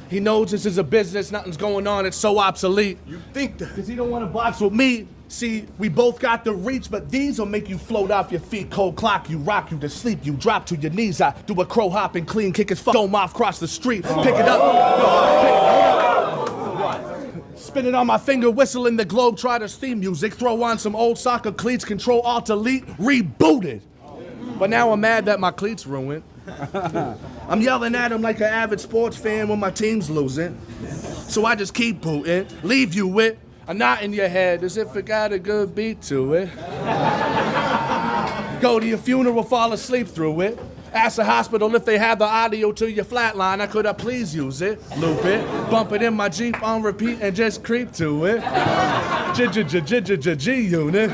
He knows this is a business, nothing's going on, it's so obsolete. You think that? Cause he don't wanna box with me. See, we both got the reach, but these will make you float off your feet, cold clock you, rock you to sleep, you drop to your knees. I do a crow hop and clean, kick his dome off, cross the street, pick it up. Spin it on my finger, whistling the globe, try to theme music, throw on some old soccer cleats, control alt delete, rebooted. But now I'm mad that my cleats ruined. I'm yelling at him like an avid sports fan when my team's losing. So I just keep booting, leave you with a knot in your head as if it got a good beat to it. Go to your funeral, fall asleep through it. Ask the hospital if they have the audio to your flatline. Could I please use it? Loop it, bump it in my Jeep on repeat and just creep to it. G-unit.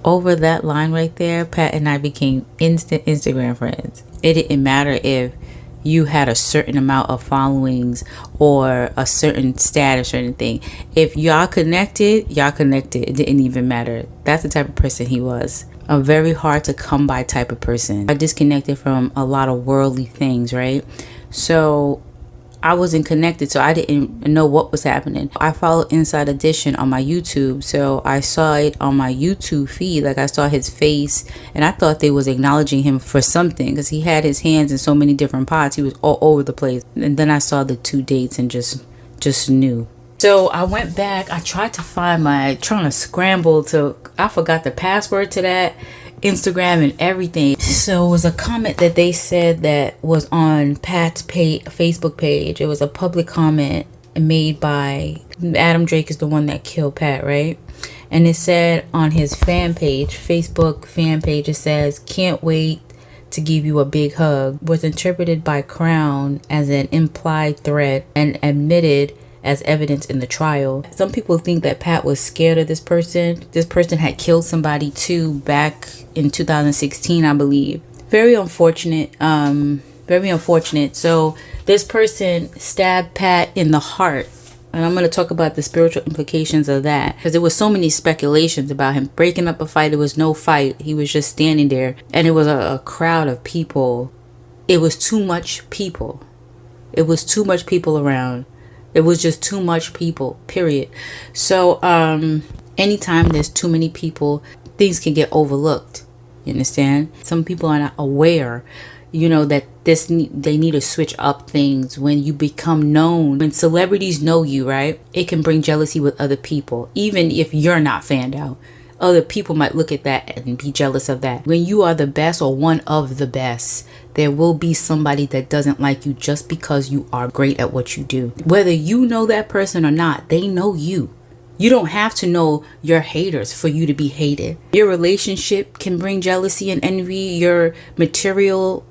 Over that line right there, Pat and I became instant Instagram friends. It didn't matter if you had a certain amount of followings or a certain status or anything. If y'all connected, y'all connected. It didn't even matter. That's the type of person he was. A very hard to come by type of person. I disconnected from a lot of worldly things, right? So I wasn't connected, so I didn't know what was happening. I followed Inside Edition on my YouTube, so I saw it on my YouTube feed. Like, I saw his face, and I thought they was acknowledging him for something, because he had his hands in so many different pots. He was all over the place. And then I saw the 2 dates and just knew. So I went back. I tried to find trying to scramble to, I forgot the password to that Instagram and everything. So it was a comment that they said that was on Pat's Facebook page. It was a public comment made by Adam Drake, is the one that killed Pat, right? And it said on his fan page, Facebook fan page, it says, "Can't wait to give you a big hug," was interpreted by Crown as an implied threat and admitted as evidence in the trial. Some people think that Pat was scared of this person. This person had killed somebody too back in 2016, I believe. Very unfortunate. Very unfortunate. So this person stabbed Pat in the heart. And I'm going to talk about the spiritual implications of that, because there was so many speculations about him breaking up a fight. There was no fight. He was just standing there, and it was a crowd of people. It was too much people. It was too much people around. It was just too much people, period. So anytime there's too many people, things can get overlooked. You understand? Some people are not aware, that they need to switch up things. When you become known, when celebrities know you, right? It can bring jealousy with other people. Even if you're not fanned out, other people might look at that and be jealous of that. When you are the best or one of the best, there will be somebody that doesn't like you just because you are great at what you do. Whether you know that person or not, they know you. You don't have to know your haters for you to be hated. Your relationship can bring jealousy and envy. Your material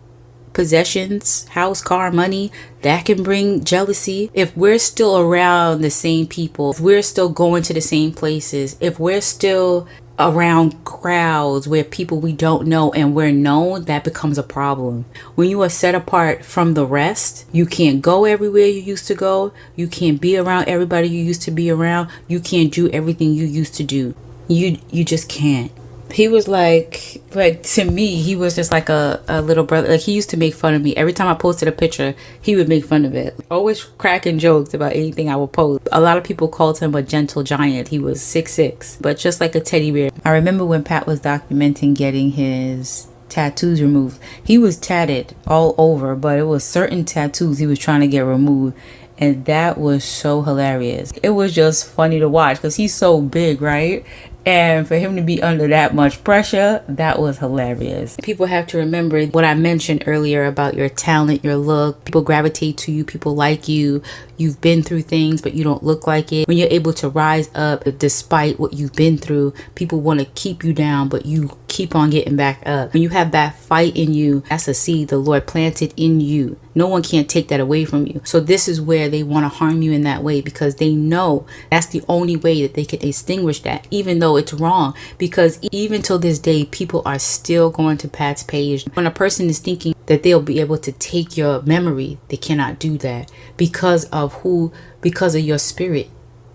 possessions, house, car, money, that can bring jealousy. If we're still around the same people, if we're still going to the same places, if we're still around crowds where people we don't know and we're known, that becomes a problem. When you are set apart from the rest, you can't go everywhere you used to go. You can't be around everybody you used to be around. You can't do everything you used to do. You just can't. He was like to me, he was just like a little brother. Like, he used to make fun of me. Every time I posted a picture, he would make fun of it. Always cracking jokes about anything I would post. A lot of people called him a gentle giant. He was 6'6", but just like a teddy bear. I remember when Pat was documenting getting his tattoos removed. He was tatted all over, but it was certain tattoos he was trying to get removed. And that was so hilarious. It was just funny to watch because he's so big, right? And for him to be under that much pressure, that was hilarious. People have to remember what I mentioned earlier about your talent, your look. People gravitate to you. People like you. You've been through things, but you don't look like it. When you're able to rise up despite what you've been through, people want to keep you down, but you keep on getting back up. When you have that fight in you, that's a seed the Lord planted in you. No one can take that away from you. So this is where they want to harm you in that way, because they know that's the only way that they can extinguish that, even though it's wrong. Because even till this day, people are still going to Pat's page. When a person is thinking that they'll be able to take your memory, they cannot do that because of your spirit.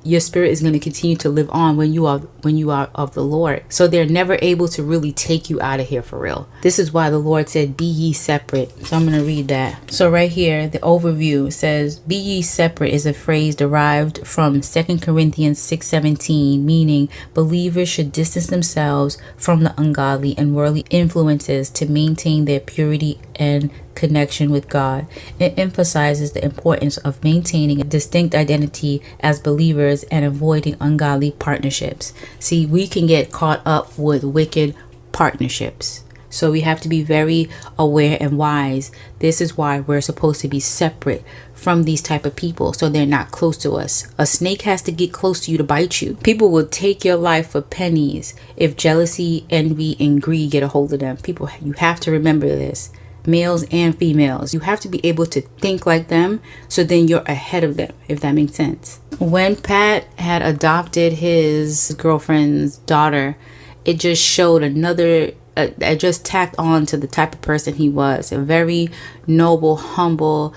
your spirit is going to continue to live on when you are of the Lord. So they're never able to really take you out of here for real. This is why the Lord said, be ye separate. So I'm going to read that. So right here, the overview says, be ye separate is a phrase derived from 2 Corinthians 6:17, meaning believers should distance themselves from the ungodly and worldly influences to maintain their purity and connection with God. It emphasizes the importance of maintaining a distinct identity as believers and avoiding ungodly partnerships. See, we can get caught up with wicked partnerships. So we have to be very aware and wise. This is why we're supposed to be separate from these type of people, so they're not close to us. A snake has to get close to you to bite you. People will take your life for pennies if jealousy, envy, and greed get a hold of them. People, you have to remember this. Males and females, you have to be able to think like them, so then you're ahead of them, if that makes sense. When Pat had adopted his girlfriend's daughter, it just showed another, it just tacked on to the type of person he was. A very noble, humble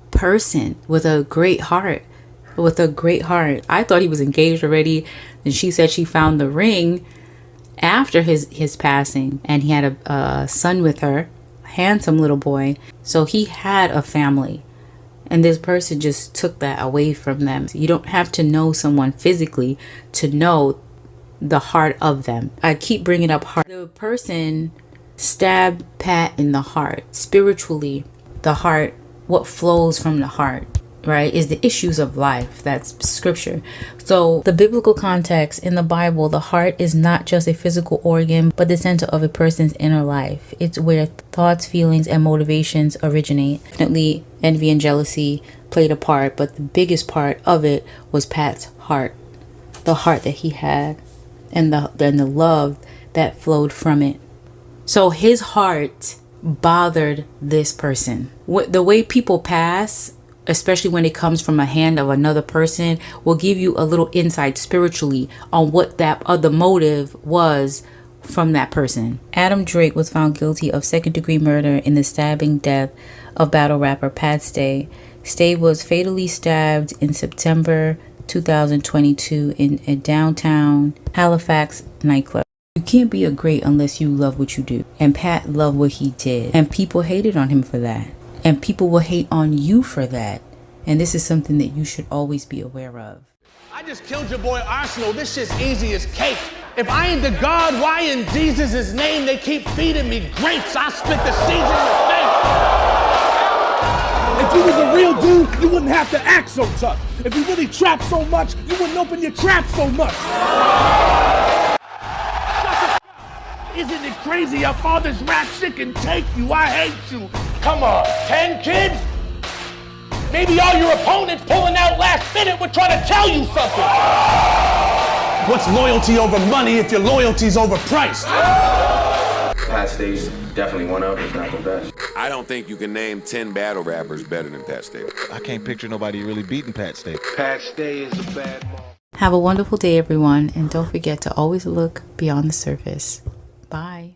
person with a great heart. I thought he was engaged already, and she said she found the ring after his passing, and he had a son with her. Handsome little boy. So he had a family, and this person just took that away from them. You don't have to know someone physically to know the heart of them. I keep bringing up heart. The person stabbed Pat in the heart. Spiritually, the heart, what flows from the heart, right, is the issues of life. That's scripture. So the biblical context in the Bible, the heart is not just a physical organ, but the center of a person's inner life. It's where thoughts, feelings, and motivations originate. Definitely envy and jealousy played a part, but the biggest part of it was Pat's heart. The heart that he had and the love that flowed from it. So his heart bothered this person. The way people pass, especially when it comes from a hand of another person, will give you a little insight spiritually on what that other motive was from that person. Adam Drake was found guilty of second-degree murder in the stabbing death of battle rapper Pat Stay. Stay was fatally stabbed in September 2022 in a downtown Halifax nightclub. You can't be a great unless you love what you do. And Pat loved what he did. And people hated on him for that. And people will hate on you for that. And this is something that you should always be aware of. I just killed your boy Arsenal. This shit's easy as cake. If I ain't the God, why in Jesus' name they keep feeding me grapes? I spit the seeds in your face. If you was a real dude, you wouldn't have to act so tough. If you really trap so much, you wouldn't open your trap so much. Isn't it crazy how far this rap shit can take you? I hate you. Come on, 10 kids? Maybe all your opponents pulling out last minute were trying to tell you something. What's loyalty over money if your loyalty's overpriced? Pat Stay's definitely one of, if not the best. I don't think you can name 10 battle rappers better than Pat Stay. I can't picture nobody really beating Pat Stay. Pat Stay is a bad boy. Have a wonderful day, everyone, and don't forget to always look beyond the surface. Bye.